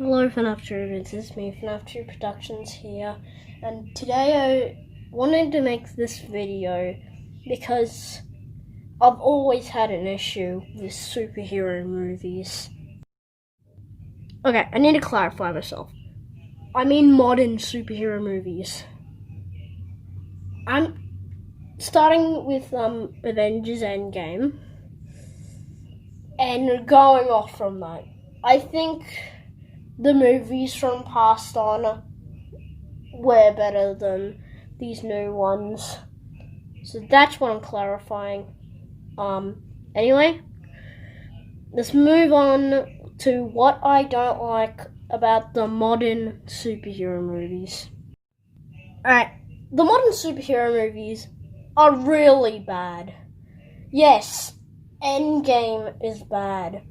Hello FNAF Tubers, it's me, FNAF 2 Productions here, and today I wanted to make this video because I've always had an issue with superhero movies. Okay, I need to clarify myself. I mean modern superhero movies. I'm starting with Avengers Endgame and going off from that. I think the movies from past on were better than these new ones. So that's what I'm clarifying. Anyway, let's move on to what I don't like about the modern superhero movies. Alright, the modern superhero movies are really bad. Yes, Endgame is bad.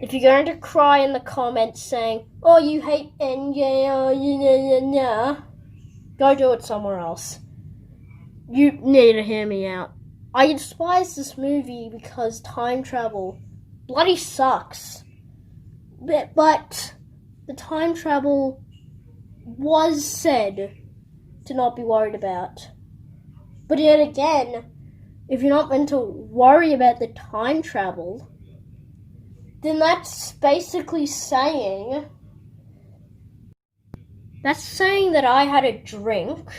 If you're going to cry in the comments saying, "Oh, you hate Endgame," go do it somewhere else. You need to hear me out. I despise this movie because time travel bloody sucks. But the time travel was said to not be worried about. But yet again, if you're not meant to worry about the time travel, then that's basically saying that I had a drink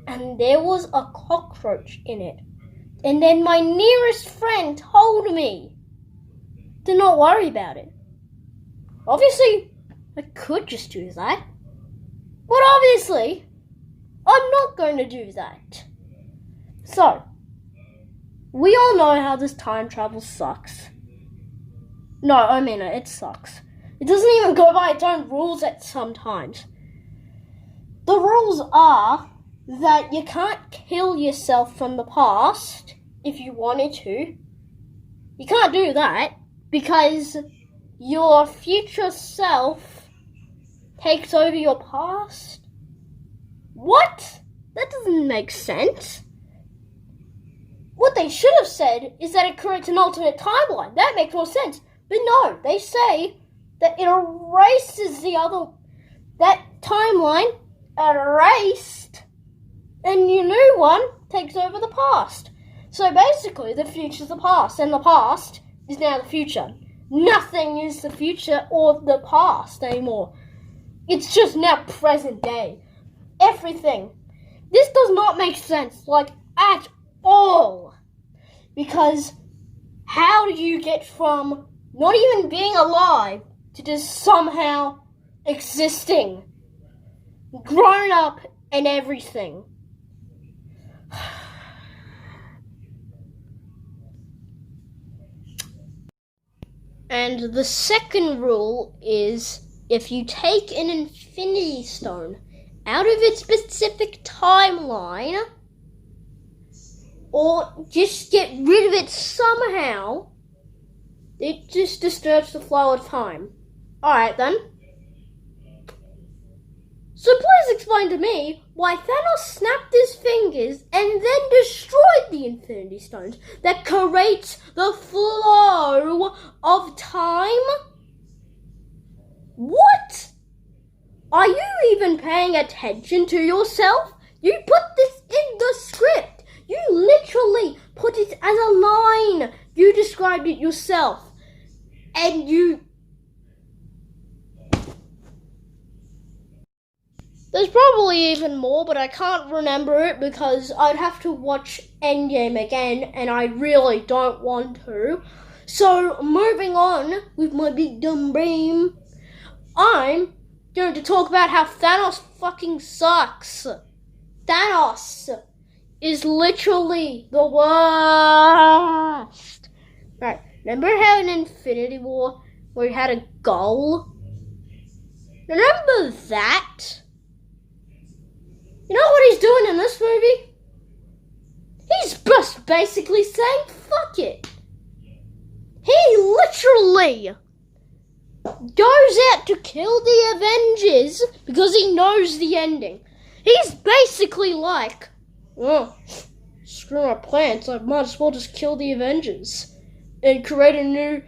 and there was a cockroach in it. And then my nearest friend told me to not worry about it. Obviously, I could just do that. But obviously, I'm not going to do that. So, we all know how this time travel sucks. No, I mean it sucks. It doesn't even go by its own rules at sometimes. The rules are that you can't kill yourself from the past if you wanted to. You can't do that because your future self takes over your past. What? That doesn't make sense. What they should have said is that it creates an alternate timeline. That makes more sense. But no, they say that it erases that timeline erased, and your new one takes over the past. So basically, the future's the past, and the past is now the future. Nothing is the future or the past anymore. It's just now present day. Everything. This does not make sense, at all. Because how do you get from not even being alive to just somehow existing, grown up and everything? And the second rule is, if you take an Infinity Stone out of its specific timeline, or just get rid of it somehow, it just disturbs the flow of time. Alright then. So please explain to me why Thanos snapped his fingers and then destroyed the Infinity Stones that creates the flow of time? What? Are you even paying attention to yourself? You put this in the script. You literally put it as a line. You described it yourself. And there's probably even more, but I can't remember it because I'd have to watch Endgame again, and I really don't want to. So, moving on with my big dumb brain, I'm going to talk about how Thanos fucking sucks. Thanos is literally the worst. Right, remember how in Infinity War where he had a goal? Remember that? You know what he's doing in this movie? He's just basically saying, fuck it. He literally goes out to kill the Avengers because he knows the ending. He's basically like, oh, screw my plans, I might as well just kill the Avengers and create a new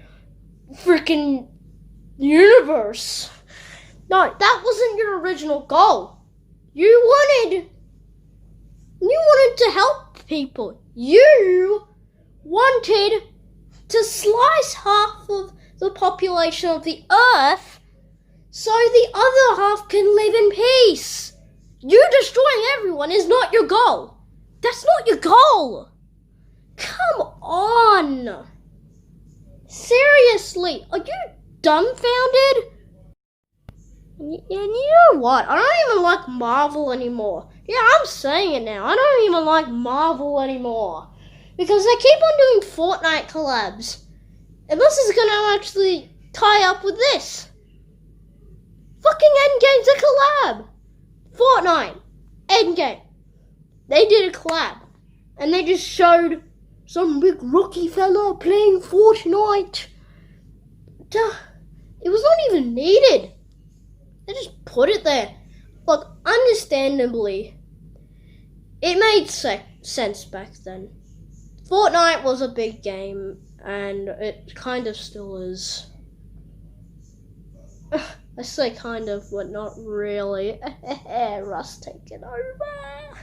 freaking universe. No, that wasn't your original goal. You wanted to help people. You wanted to slice half of the population of the Earth so the other half can live in peace. You destroying everyone is not your goal. That's not your goal. Come on. Seriously, are you dumbfounded? And you know what? I don't even like Marvel anymore. Yeah, I'm saying it now. I don't even like Marvel anymore. Because they keep on doing Fortnite collabs. And this is going to actually tie up with this. Fucking Endgame's a collab. Fortnite. Endgame. They did a collab. And they just showed some big rookie fella playing Fortnite. Duh. It was not even needed. They just put it there. Look, understandably, it made sense back then. Fortnite was a big game, and it kind of still is. I say kind of, but not really. Rust taking over.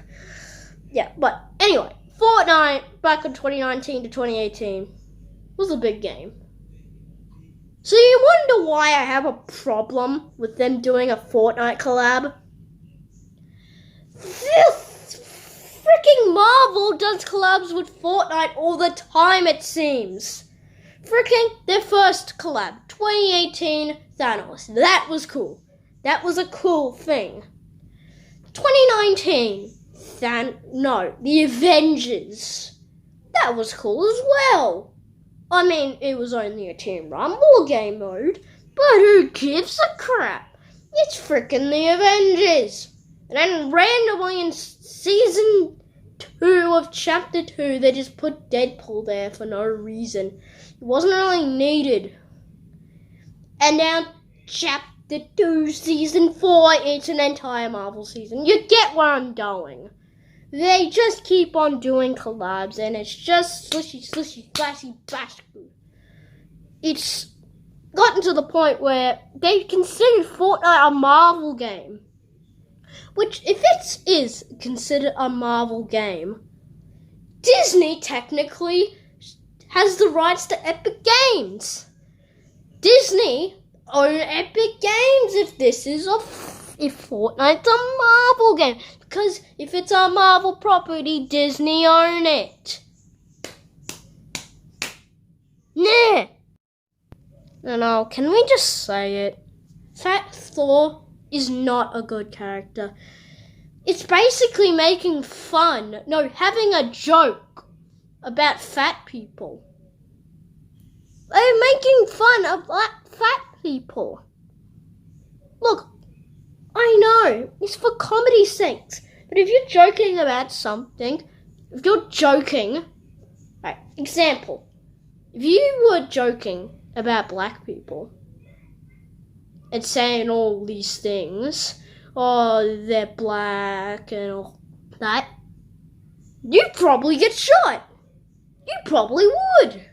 Yeah, but anyway, Fortnite back in 2019 to 2018 was a big game. So you wonder why I have a problem with them doing a Fortnite collab? This freaking Marvel does collabs with Fortnite all the time, it seems. Freaking their first collab, 2018 Thanos. That was cool. That was a cool thing. 2019 the Avengers. That was cool as well. I mean, it was only a Team Rumble game mode, but who gives a crap? It's frickin' the Avengers. And then randomly in Season 2 of Chapter 2, they just put Deadpool there for no reason. It wasn't really needed. And now, Chapter 2, Season 4, it's an entire Marvel season. You get where I'm going. They just keep on doing collabs, and it's just slishy, flashy, bashful. It's gotten to the point where they consider Fortnite a Marvel game. Which, if it is considered a Marvel game, Disney technically has the rights to Epic Games. Disney own Epic Games if Fortnite's a Marvel game. Because if it's a Marvel property, Disney own it. Nah. No, can we just say it? Fat Thor is not a good character. It's basically making fun, having a joke about fat people. They're making fun of fat people. Look, I know, it's for comedy's sake. But if you're joking about something, right, example, if you were joking about black people and saying all these things, they're black and all that, you'd probably get shot. You probably would.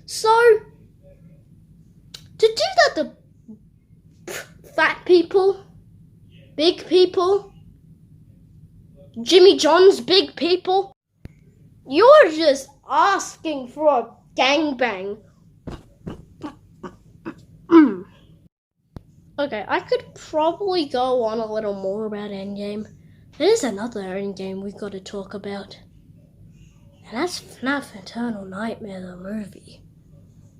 So, to do that to fat people, big people, Jimmy John's big people, you're just asking for a gangbang. Okay, I could probably go on a little more about Endgame. There's another Endgame we've got to talk about. And that's FNAF Eternal Nightmare, the movie.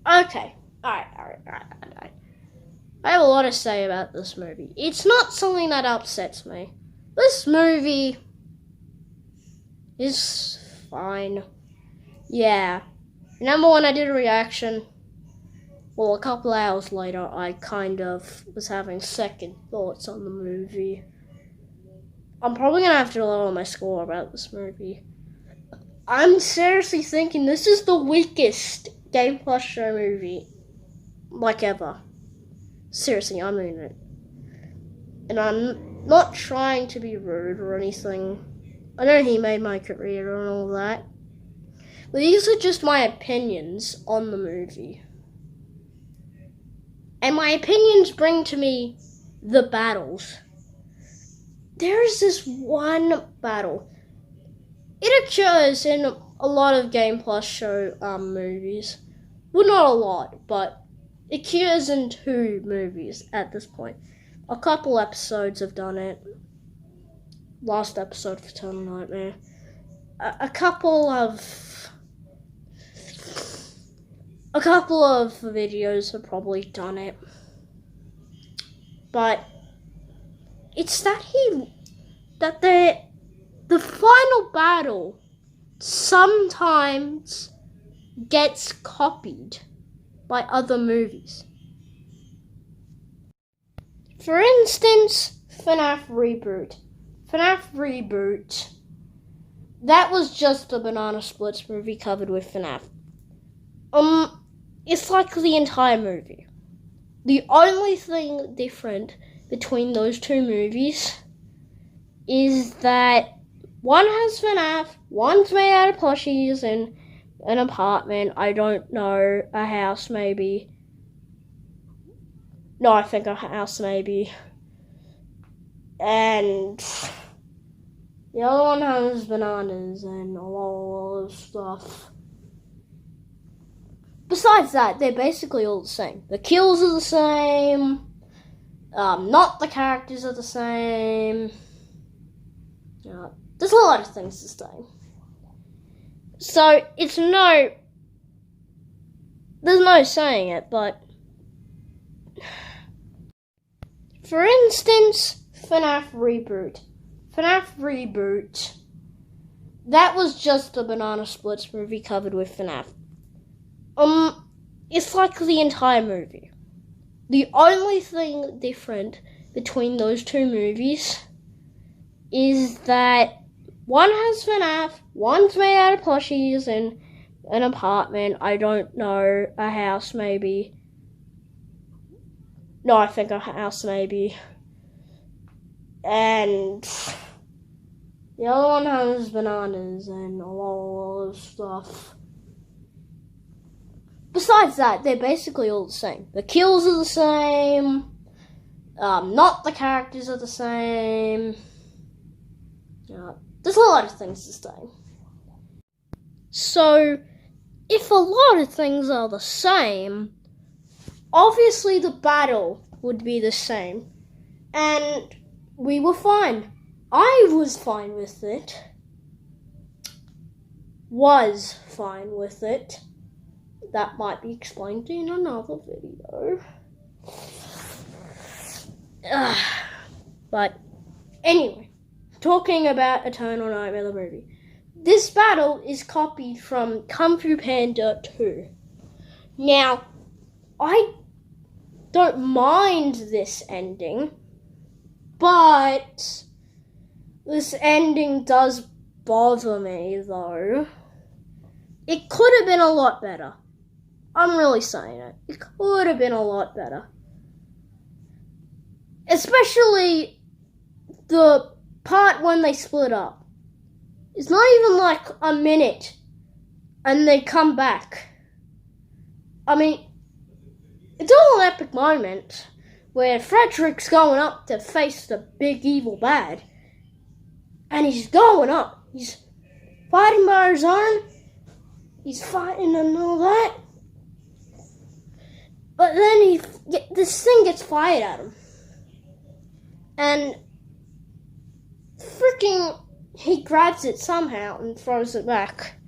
Okay, alright. I have a lot to say about this movie. It's not something that upsets me. This movie is fine. Yeah. Remember when I did a reaction? Well, a couple hours later, I kind of was having second thoughts on the movie. I'm probably gonna have to lower my score about this movie. I'm seriously thinking this is the weakest Game Plus show movie, ever. Seriously, I mean it. And I'm not trying to be rude or anything. I know he made my career and all that. But these are just my opinions on the movie. And my opinions bring to me the battles. There is this one battle. It occurs in a lot of Game Plus show movies. Well, not a lot, but it occurs in 2 movies at this point. A couple episodes have done it. Last episode of Eternal Nightmare. A couple of videos have probably done it. But it's that the final battle sometimes gets copied by other movies. For instance, FNAF Reboot. FNAF Reboot, that was just a Banana Splits movie covered with FNAF. It's like the entire movie. The only thing different between those 2 movies is that one has FNAF, one's made out of plushies in an apartment, I don't know, a house maybe. No, I think a house maybe. And the other one has bananas and a lot of stuff. Besides that, they're basically all the same. The kills are the same. Not the characters are the same. There's a lot of things the same. So, there's no saying it, but for instance, FNAF Reboot. FNAF Reboot, that was just a Banana Splits movie covered with FNAF. It's like the entire movie. The only thing different between those 2 movies is that one has FNAF, one's made out of plushies in an apartment, I don't know, a house maybe. No, I think a house maybe. And the other one has bananas and a lot of stuff. Besides that, they're basically all the same. The kills are the same. Not the characters are the same. There's a lot of things the same. So, if a lot of things are the same, obviously the battle would be the same. And we were fine. I was fine with it. Was fine with it. That might be explained in another video. But anyway, talking about Eternal Nightmare the movie. This battle is copied from Kung Fu Panda 2. Now, I don't mind this ending, but this ending does bother me though. It could have been a lot better. I'm really saying it. It could have been a lot better. Especially the part when they split up. It's not even like a minute and they come back. I mean, it's all an epic moment where Frederick's going up to face the big evil bad. And he's going up. He's fighting by his own. He's fighting and all that. But then this thing gets fired at him. And freaking he grabs it somehow and throws it back.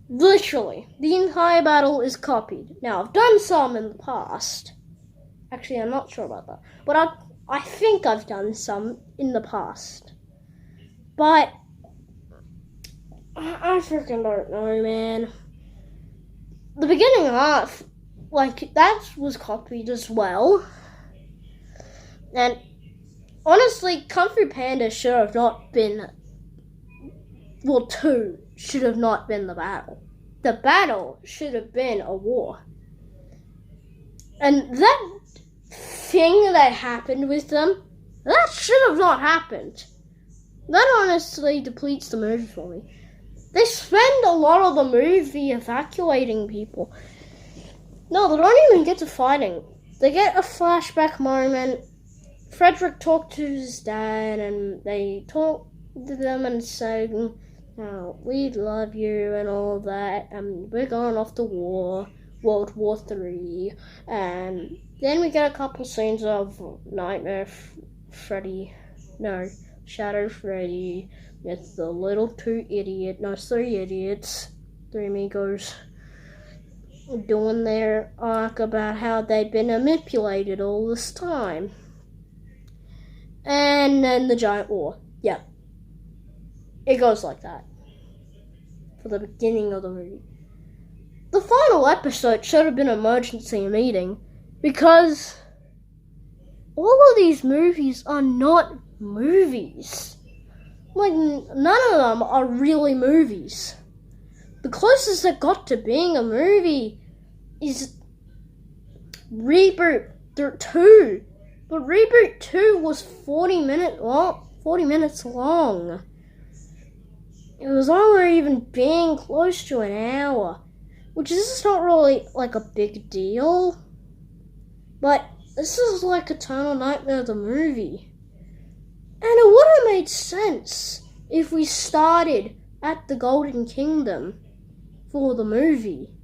Literally, the entire battle is copied. Now, I've done some in the past. Actually, I'm not sure about that. But I think I've done some in the past. But I freaking don't know, man. The beginning half, that was copied as well. And honestly, Kung Fu Panda should have not been... 2 should have not been the battle. The battle should have been a war. And that thing that happened with them, that should have not happened. That honestly depletes the movie for me. They spend a lot of the movie evacuating people. No, they don't even get to fighting. They get a flashback moment Frederick talked to his dad, and they talked to them and said, we love you and all that, and we're going off to war, World War III. And then we get a couple scenes of Shadow Freddy with the little three idiots, three amigos, doing their arc about how they'd been manipulated all this time. And then the giant war. Yeah. It goes like that. For the beginning of the movie. The final episode should have been an emergency meeting, because all of these movies are not movies. Like, none of them are really movies. The closest it got to being a movie is Reboot 2. But Reboot 2 was 40 minutes long. It was only even being close to an hour, which is just not really like a big deal. But this is like Eternal Nightmare the movie. And it would have made sense if we started at the Golden Kingdom for the movie.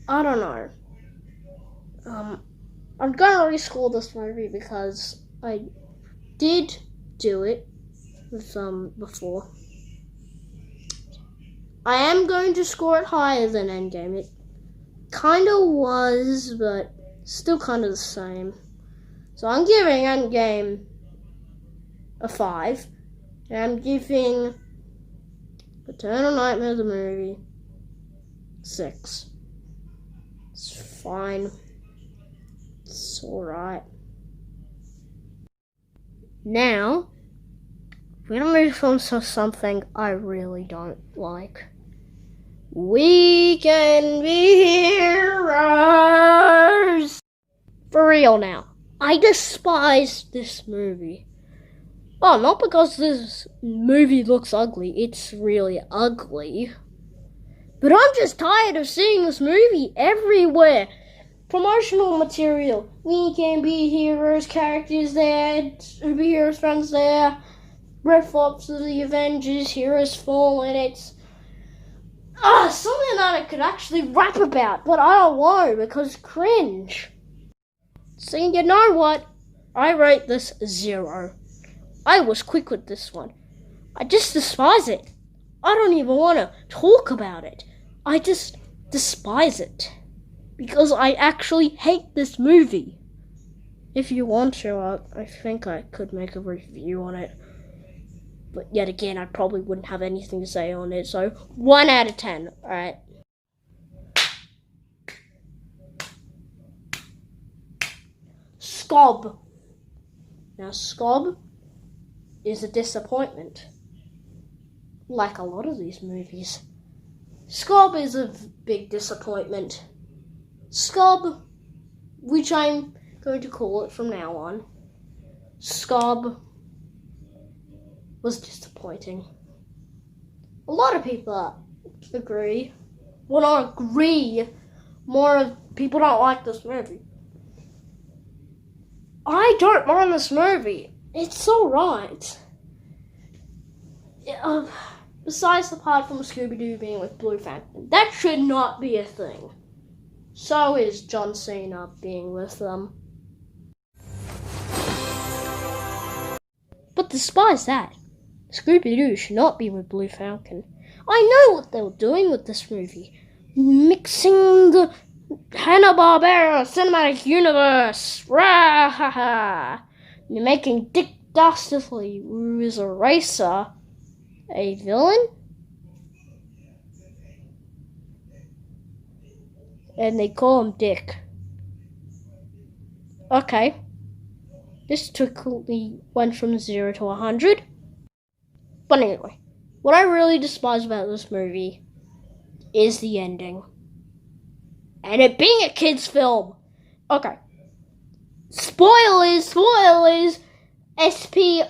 I don't know. I'm gonna rescore this movie because I did do it with before. I am going to score it higher than Endgame. It kind of was, but still kind of the same. So I'm giving Endgame a 5. And I'm giving Eternal Nightmare the movie 6. It's fine. It's alright. Now, we're gonna move on to something I really don't like. We can be heroes! For real now. I despise this movie. Oh, not because this movie looks ugly. It's really ugly. But I'm just tired of seeing this movie everywhere. Promotional material. We can be heroes, characters there, superheroes friends there, riff-offs of the Avengers, Heroes Fallen. It's something that I could actually rap about, but I don't want to because cringe. So you know what? I rate this 0. I was quick with this one. I just despise it. I don't even want to talk about it. I just despise it. Because I actually hate this movie. If you want to, I think I could make a review on it. But yet again, I probably wouldn't have anything to say on it. So, 1 out of 10. Alright. Scob. Now, Scob is a disappointment. Like a lot of these movies. Scob is a big disappointment. Scob, which I'm going to call it from now on, Scob was disappointing. A lot of people agree. Well, not agree. More people don't like this movie. I don't mind this movie. It's alright. Besides the part from Scooby-Doo being with Blue Phantom. That should not be a thing. So is John Cena being with them. But despite that, Scooby-Doo should not be with Blue Falcon. I know what they were doing with this movie. Mixing the Hanna-Barbera cinematic universe. Rah-ha-ha. You're making Dick Dastardly, who is a racer, a villain? And they call him Dick. Okay. This quickly went from 0 to 100. But anyway, what I really despise about this movie is the ending. And it being a kid's film. Okay. Spoilers. S-P-O-I-L-A-R.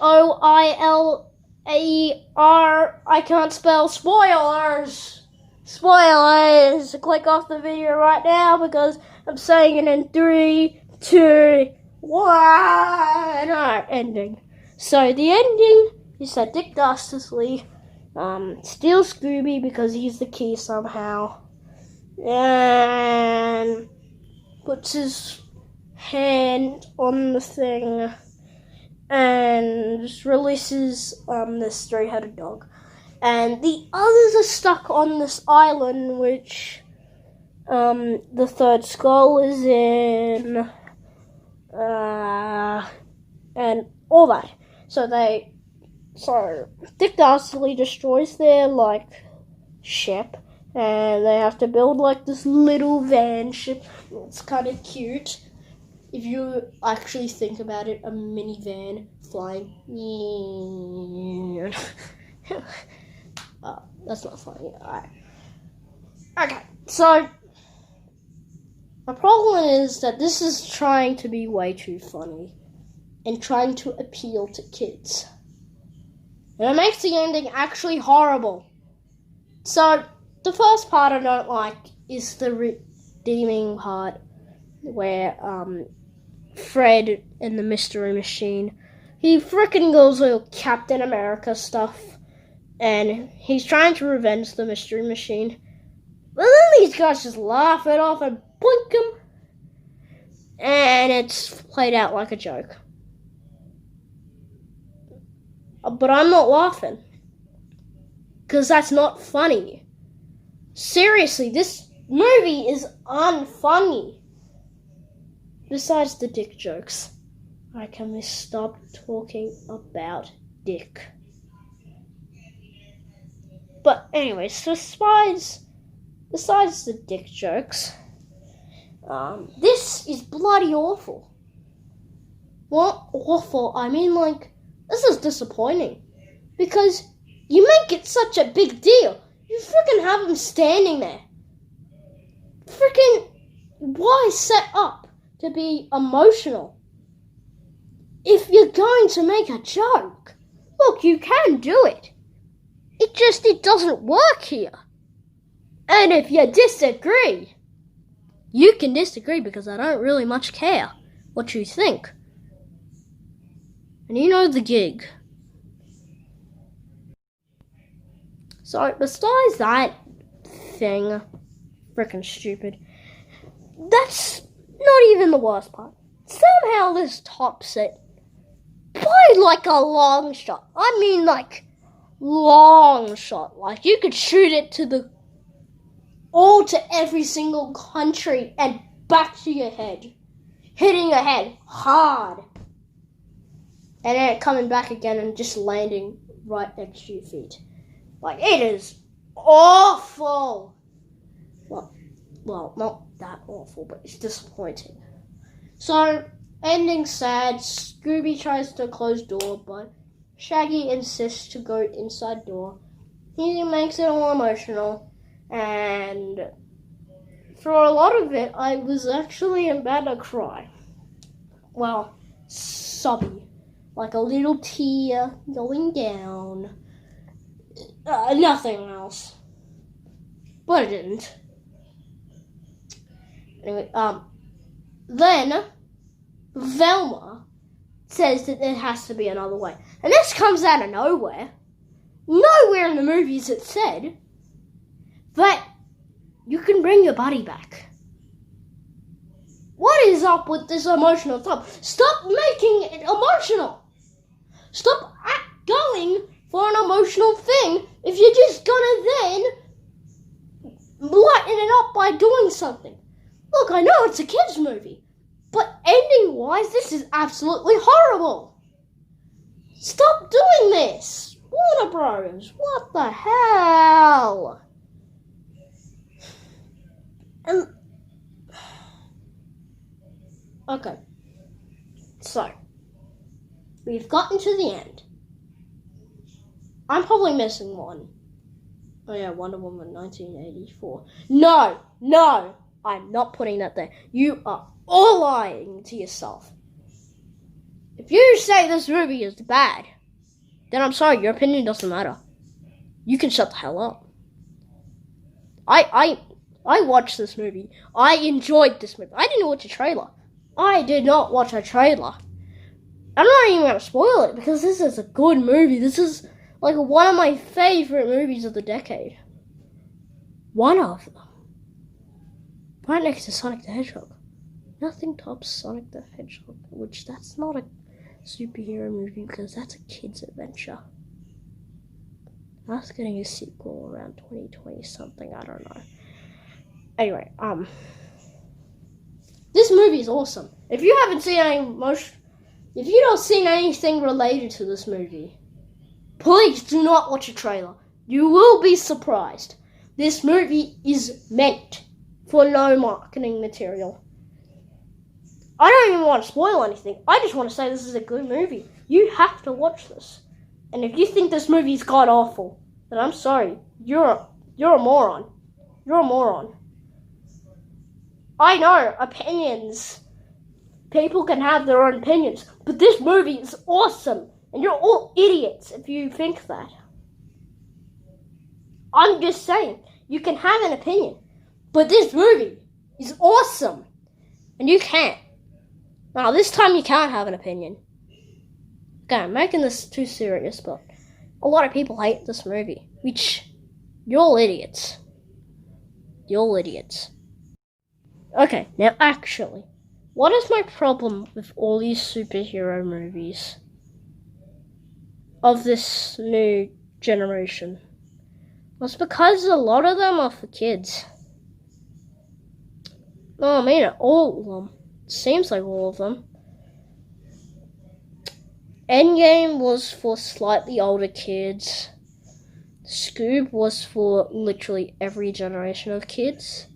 I can't spell spoilers. Spoilers! Click off the video right now because I'm saying it in 3, 2, 1. ending. So the ending is that Dick Dastardly steals Scooby because he's the key somehow, and puts his hand on the thing and just releases this three-headed dog. And the others are stuck on this island, which the third skull is in, and all that. So Dick Dastardly destroys their ship, and they have to build this little van ship. It's kind of cute if you actually think about it. A minivan flying. That's not funny. Alright. Okay, so the problem is that this is trying to be way too funny and trying to appeal to kids. And it makes the ending actually horrible. So the first part I don't like is the redeeming part where Fred and the Mystery Machine, he frickin' goes all Captain America stuff, and he's trying to revenge the Mystery Machine. But then these guys just laugh it off and blink him, and it's played out like a joke. But I'm not laughing, because that's not funny. Seriously, this movie is unfunny. Besides the dick jokes. Can we stop talking about Dick? But anyways, besides the dick jokes, this is bloody awful. What awful? I mean, this is disappointing. Because you make it such a big deal. You freaking have him standing there. Freaking, why set up to be emotional? If you're going to make a joke, look, you can do it. It doesn't work here. And if you disagree, you can disagree, because I don't really much care what you think. And you know the gig. So besides that thing, frickin' stupid, that's not even the worst part. Somehow this tops it by a long shot. I mean long shot. You could shoot it to every single country and back to your head. Hitting your head hard. And then coming back again and just landing right next to your feet. It is awful. Well, not that awful, but it's disappointing. So, ending sad. Scooby tries to close door, but Shaggy insists to go inside door. He makes it all emotional, and for a lot of it, I was actually about to cry. Well, sobby. A little tear going down. Nothing else. But it didn't. Anyway, then Velma says that there has to be another way. And this comes out of nowhere. Nowhere in the movies it said that you can bring your buddy back. What is up with this emotional stuff? Stop making it emotional. Stop going for an emotional thing if you're just gonna then lighten it up by doing something. Look, I know it's a kids' movie, but ending-wise, this is absolutely horrible. Stop doing this. Warner Bros. What the hell? Okay. So, we've gotten to the end. I'm probably missing one. Oh yeah, Wonder Woman 1984. No, I'm not putting that there. You are all lying to yourself. If you say this movie is bad, then I'm sorry, your opinion doesn't matter. You can shut the hell up. I watched this movie. I enjoyed this movie. I didn't watch a trailer. I did not watch a trailer. I'm not even going to spoil it because this is a good movie. This is like one of my favorite movies of the decade. One of them. Right next to Sonic the Hedgehog. Nothing tops Sonic the Hedgehog, which that's not a superhero movie because that's a kid's adventure. That's getting a sequel around 2020 something, I don't know. Anyway, this movie is awesome. If you haven't seen if you don't seen anything related to this movie, please do not watch a trailer. You will be surprised. This movie is meant for no marketing material. I don't even want to spoil anything. I just want to say this is a good movie. You have to watch this. And if you think this movie is god awful, then I'm sorry. You're a moron. You're a moron. I know, opinions. People can have their own opinions, but this movie is awesome. And you're all idiots if you think that. I'm just saying, you can have an opinion, but this movie is awesome. And you can't. Now, this time you can't have an opinion. Okay, I'm making this too serious, but a lot of people hate this movie, which, you're all idiots. You're all idiots. Okay, now actually, what is my problem with all these superhero movies of this new generation? Well, it's because a lot of them are for kids. No, I mean all of them. It seems like all of them. Endgame was for slightly older kids. Scoob was for literally every generation of kids.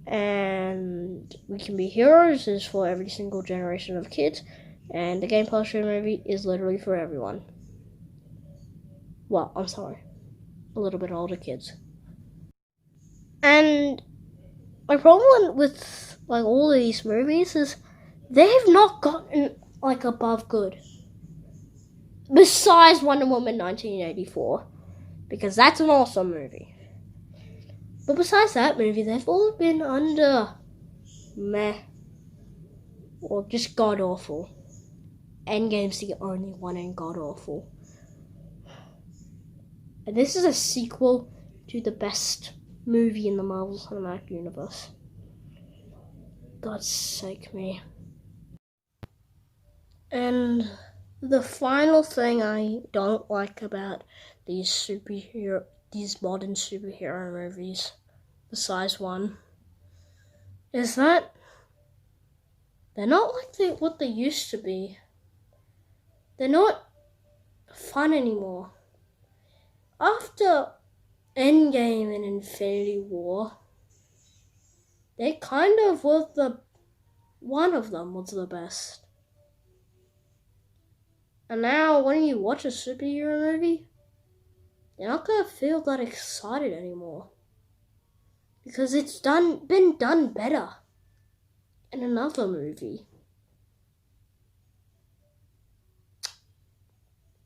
And We Can Be Heroes is for every single generation of kids. And the Game Plus movie is literally for everyone. Well, I'm sorry. A little bit older kids. And my problem with like all of these movies is they've not gotten like above good. Besides Wonder Woman 1984. Because that's an awesome movie. But besides that movie, they've all been under meh. Or just god awful. Endgame's the only one in god awful. And this is a sequel to the best movie in the Marvel Cinematic Universe. God's sake me. And the final thing I don't like about these modern superhero movies, besides one, is that they're not like what they used to be. They're not fun anymore. After Endgame and Infinity War, they kind of were one of them was the best. And now when you watch a superhero movie, you're not going to feel that excited anymore. Because it's been done better in another movie.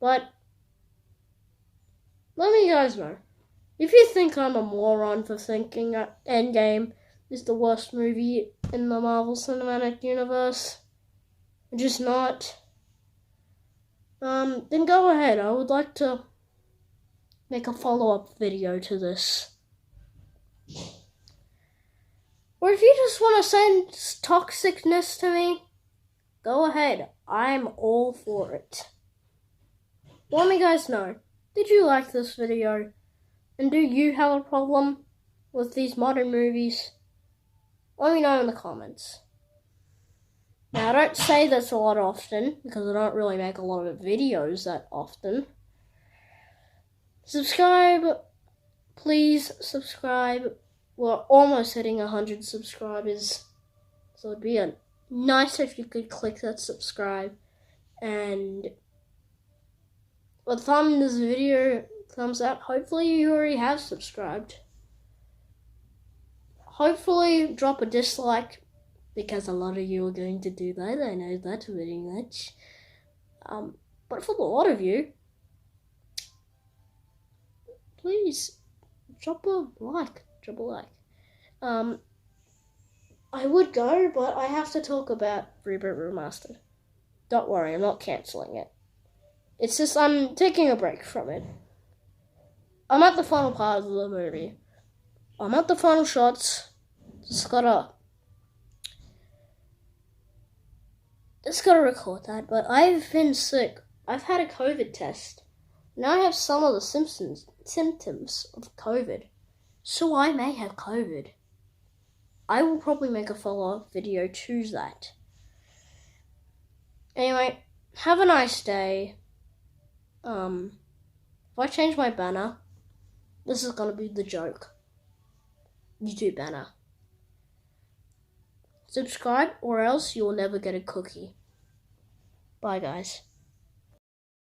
But let me guys know. If you think I'm a moron for thinking that Endgame is the worst movie in the Marvel Cinematic Universe, which is not, then go ahead. I would like to make a follow-up video to this. Or if you just want to send toxicness to me, go ahead. I'm all for it. Let me guys know. Did you like this video? And do you have a problem with these modern movies? Let me know in the comments. Now, I don't say this a lot often, because I don't really make a lot of videos that often. Subscribe. Please subscribe. We're almost hitting 100 subscribers. So it'd be nice if you could click that subscribe. And a thumbs up. Hopefully you already have subscribed. Hopefully drop a dislike, because a lot of you are going to do that. I know that very much. But for a lot of you, please drop a like. I would go, but I have to talk about Reboot Remastered. Don't worry, I'm not cancelling it. It's just I'm taking a break from it. I'm at the final part of the movie. I'm at the final shots. Just gotta record that. But I've been sick. I've had a COVID test. Now I have some of the symptoms of COVID. So I may have COVID. I will probably make a follow-up video to that. Anyway, have a nice day. If I change my banner, this is gonna be the joke. YouTube banner. Subscribe or else you will never get a cookie. Bye guys.